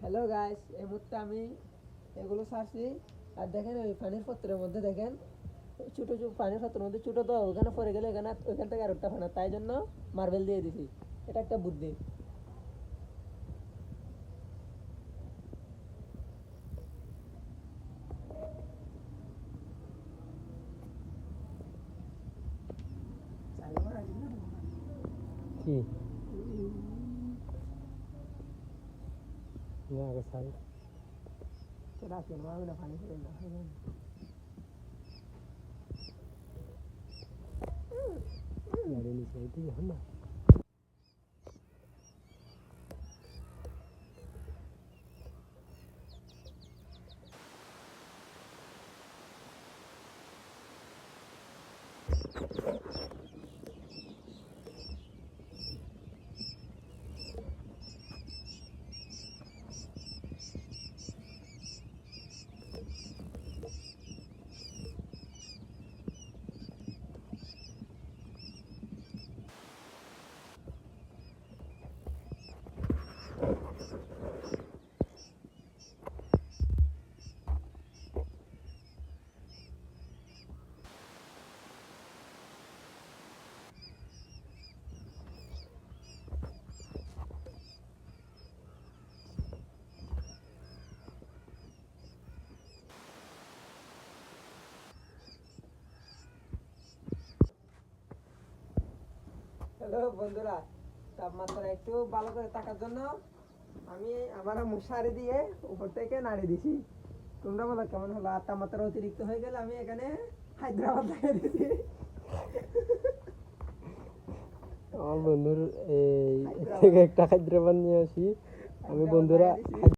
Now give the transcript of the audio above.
Hello guys, এই মুহূর্তে আমি এগুলো ছাড়ছি। আর দেখেন ওই পানির পাত্রের মধ্যে দেখেন ছোটো ছোটো পানির পাত্রের মধ্যে ছোটো, তো ওখানে পড়ে গেলে ওইখান থেকে আর উঠতে পারে না, তাই জন্য মার্বেল দিয়ে দিছি। এটা একটা বুদ্ধি। কি না আগে সাই সেটা কেন আমি না পানি পড়ে না গাড়ি নিচে আইতে যখন না হ্যালো বন্ধুরা, তাপমাত্রা একটু ভালো করে থাকার জন্য আমি আমার মশারি দিয়ে উপর থেকে নাড়ি দিছি। তোমরা বলো কেমন হলো? আর তাপমাত্রা অতিরিক্ত হয়ে গেলে আমি এখানে হায়দ্রাবাদ লাগিয়ে দিছি। আমার বন্ধুর এই থেকে একটা হায়দ্রাবাদ নিয়ে আসি আমি বন্ধুরা।